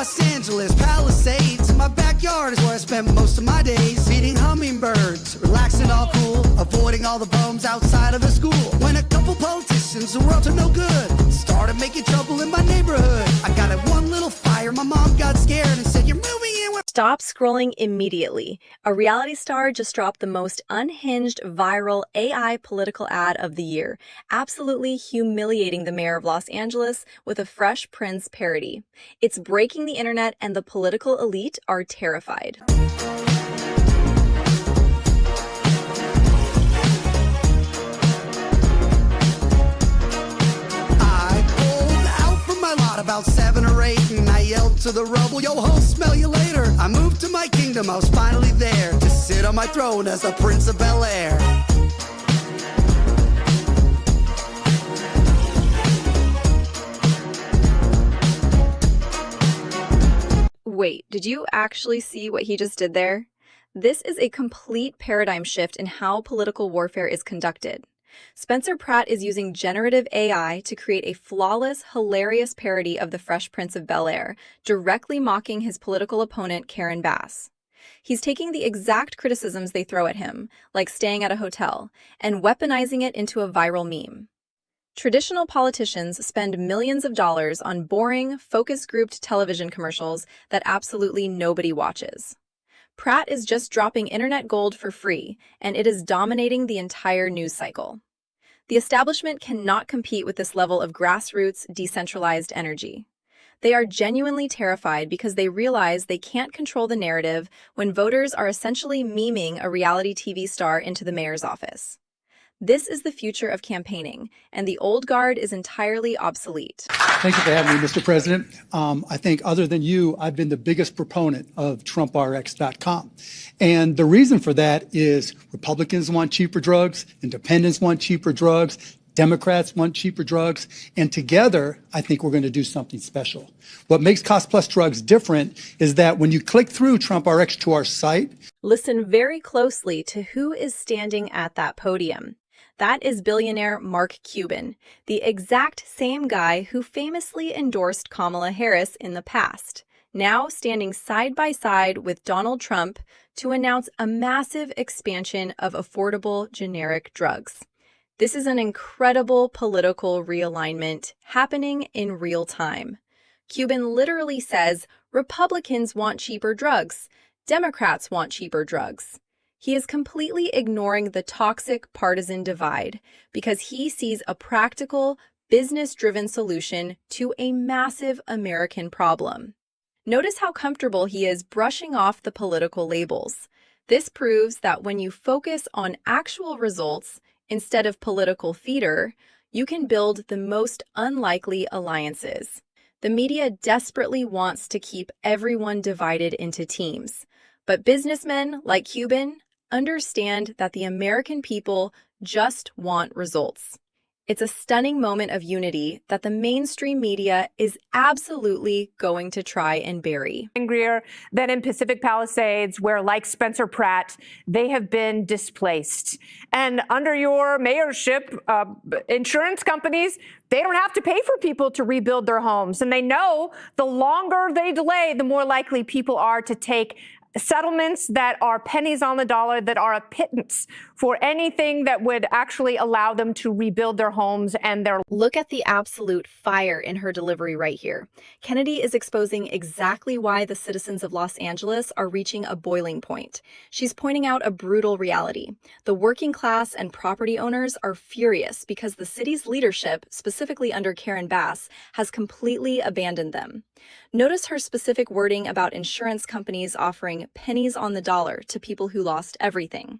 Los Angeles, Palisades. In my backyard is where I spent most of my days. Feeding hummingbirds, relaxing all cool, avoiding all the bums outside of the school. When a couple politicians who were up to no good started making trouble in my neighborhood. I got at one little fire, my mom got scared and said, "You're moving in with..." Stop scrolling immediately. A reality star just dropped the most unhinged, viral AI political ad of the year, absolutely humiliating the mayor of Los Angeles with a Fresh Prince parody. It's breaking the internet and the political elite are terrified. About 7 or 8, and I yelled to the rubble, "Yo ho, smell you later." I moved to my kingdom, I was finally there to sit on my throne as the Prince of Bel-Air. Wait, did you actually see what he just did there? This is a complete paradigm shift in how political warfare is conducted. Spencer Pratt is using generative AI to create a flawless, hilarious parody of the Fresh Prince of Bel-Air, directly mocking his political opponent, Karen Bass. He's taking the exact criticisms they throw at him, like staying at a hotel, and weaponizing it into a viral meme. Traditional politicians spend millions of dollars on boring, focus-grouped television commercials that absolutely nobody watches. Pratt is just dropping internet gold for free, and it is dominating the entire news cycle. The establishment cannot compete with this level of grassroots, decentralized energy. They are genuinely terrified because they realize they can't control the narrative when voters are essentially memeing a reality TV star into the mayor's office. This is the future of campaigning, and the old guard is entirely obsolete. Thank you for having me, Mr. President. I think other than you, I've been the biggest proponent of TrumpRx.com. And the reason for that is Republicans want cheaper drugs, independents want cheaper drugs, Democrats want cheaper drugs, and together, I think we're going to do something special. What makes Cost Plus Drugs different is that when you click through TrumpRx to our site, listen very closely to who is standing at that podium. That is billionaire Mark Cuban, the exact same guy who famously endorsed Kamala Harris in the past, now standing side by side with Donald Trump to announce a massive expansion of affordable generic drugs. This is an incredible political realignment happening in real time. Cuban literally says Republicans want cheaper drugs, Democrats want cheaper drugs. He is completely ignoring the toxic partisan divide because he sees a practical, business-driven solution to a massive American problem. Notice how comfortable he is brushing off the political labels. This proves that when you focus on actual results instead of political theater, you can build the most unlikely alliances. The media desperately wants to keep everyone divided into teams, but businessmen like Cuban understand that the American people just want results. It's a stunning moment of unity that the mainstream media is absolutely going to try and bury. Angrier than in Pacific Palisades, where, like Spencer Pratt, they have been displaced. And under your mayorship, insurance companies, they don't have to pay for people to rebuild their homes. And they know the longer they delay, the more likely people are to take settlements that are pennies on the dollar, that are a pittance for anything that would actually allow them to rebuild their homes and their... Look at the absolute fire in her delivery right here. Kennedy is exposing exactly why the citizens of Los Angeles are reaching a boiling point. She's pointing out a brutal reality. The working class and property owners are furious because the city's leadership, specifically under Karen Bass, has completely abandoned them. Notice her specific wording about insurance companies offering pennies on the dollar to people who lost everything.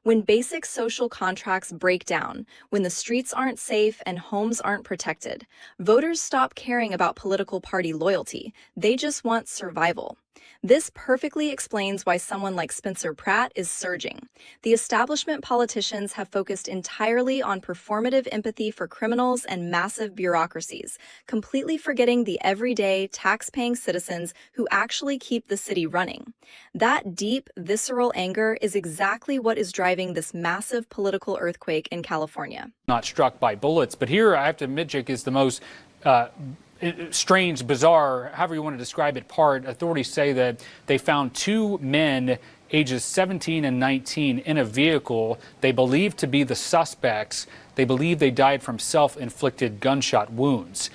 When basic social contracts break down, when the streets aren't safe and homes aren't protected, voters stop caring about political party loyalty. They just want survival. This perfectly explains why someone like Spencer Pratt is surging. The establishment politicians have focused entirely on performative empathy for criminals and massive bureaucracies, completely forgetting the everyday, tax-paying citizens who actually keep the city running. That deep, visceral anger is exactly what is driving this massive political earthquake in California. Not struck by bullets, but here I have to admit, Jake, is the most strange, bizarre, however you want to describe it, part. Authorities say that they found two men ages 17 and 19 in a vehicle they believe to be the suspects. They believe they died from self-inflicted gunshot wounds.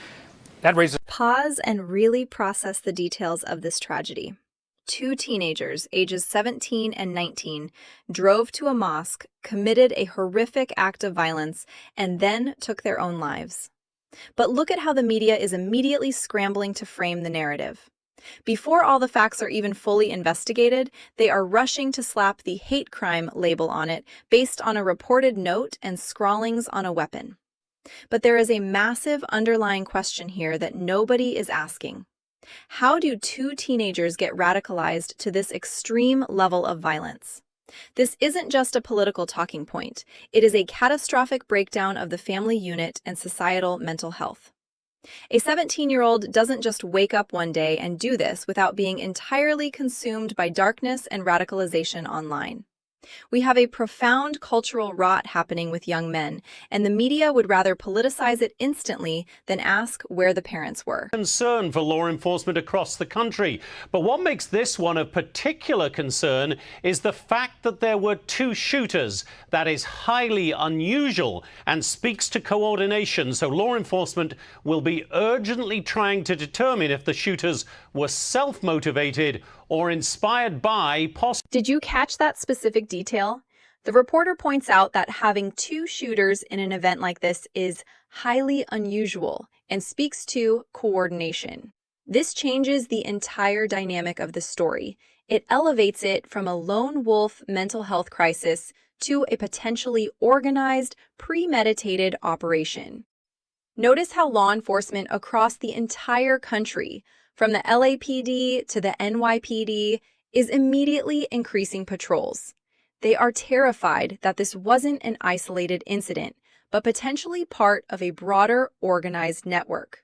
That raises... Pause and really process the details of this tragedy. Two teenagers, ages 17 and 19, drove to a mosque, committed a horrific act of violence, and then took their own lives. But look at how the media is immediately scrambling to frame the narrative. Before all the facts are even fully investigated, they are rushing to slap the hate crime label on it based on a reported note and scrawlings on a weapon. But there is a massive underlying question here that nobody is asking. How do two teenagers get radicalized to this extreme level of violence? This isn't just a political talking point. It is a catastrophic breakdown of the family unit and societal mental health. A 17-year-old doesn't just wake up one day and do this without being entirely consumed by darkness and radicalization online. We have a profound cultural rot happening with young men, and the media would rather politicize it instantly than ask where the parents were. Concern for law enforcement across the country. But what makes this one of particular concern is the fact that there were two shooters. That is highly unusual and speaks to coordination. So law enforcement will be urgently trying to determine if the shooters were self-motivated or inspired by Did you catch that specific detail? The reporter points out that having two shooters in an event like this is highly unusual and speaks to coordination. This changes the entire dynamic of the story. It elevates it from a lone wolf mental health crisis to a potentially organized, premeditated operation. Notice how law enforcement across the entire country, from the LAPD to the NYPD, is immediately increasing patrols. They are terrified that this wasn't an isolated incident, but potentially part of a broader organized network.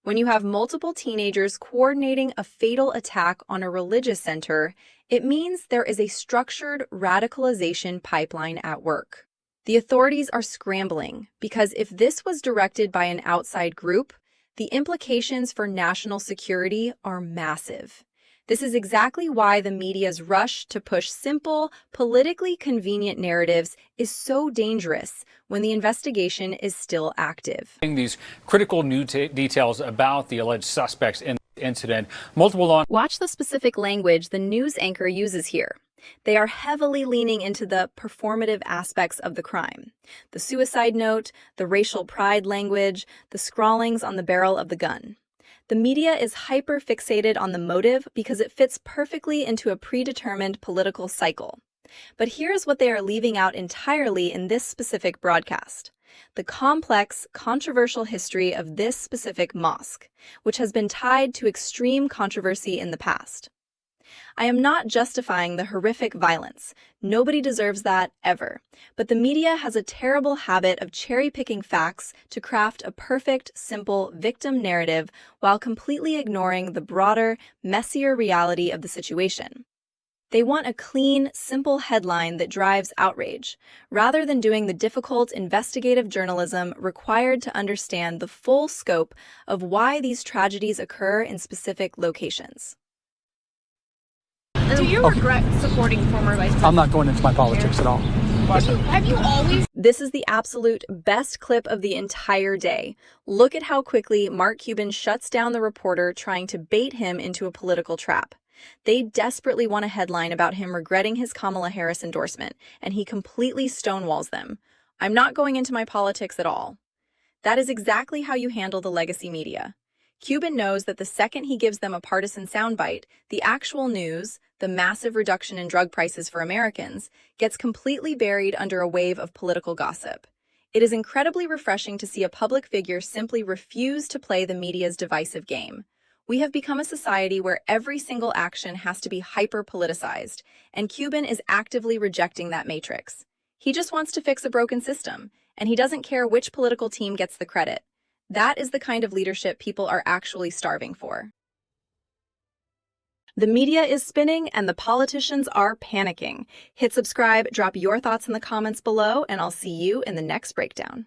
When you have multiple teenagers coordinating a fatal attack on a religious center, it means there is a structured radicalization pipeline at work. The authorities are scrambling because if this was directed by an outside group, the implications for national security are massive. This is exactly why the media's rush to push simple, politically convenient narratives is so dangerous when the investigation is still active. These critical new details about the alleged suspects in the incident. Watch the specific language the news anchor uses here. They are heavily leaning into the performative aspects of the crime. The suicide note, the racial pride language, the scrawlings on the barrel of the gun. The media is hyper-fixated on the motive because it fits perfectly into a predetermined political cycle. But here's what they are leaving out entirely in this specific broadcast: the complex, controversial history of this specific mosque, which has been tied to extreme controversy in the past. I am not justifying the horrific violence. Nobody deserves that, ever. But the media has a terrible habit of cherry-picking facts to craft a perfect, simple victim narrative while completely ignoring the broader, messier reality of the situation. They want a clean, simple headline that drives outrage, rather than doing the difficult investigative journalism required to understand the full scope of why these tragedies occur in specific locations. Do you regret supporting former Vice President? I'm not going into my politics at all. Have you always? This is the absolute best clip of the entire day. Look at how quickly Mark Cuban shuts down the reporter trying to bait him into a political trap. They desperately want a headline about him regretting his Kamala Harris endorsement, and he completely stonewalls them. I'm not going into my politics at all. That is exactly how you handle the legacy media. Cuban knows that the second he gives them a partisan soundbite, the actual news, the massive reduction in drug prices for Americans, gets completely buried under a wave of political gossip. It is incredibly refreshing to see a public figure simply refuse to play the media's divisive game. We have become a society where every single action has to be hyper-politicized, and Cuban is actively rejecting that matrix. He just wants to fix a broken system, and he doesn't care which political team gets the credit. That is the kind of leadership people are actually starving for. The media is spinning and the politicians are panicking. Hit subscribe, drop your thoughts in the comments below, and I'll see you in the next breakdown.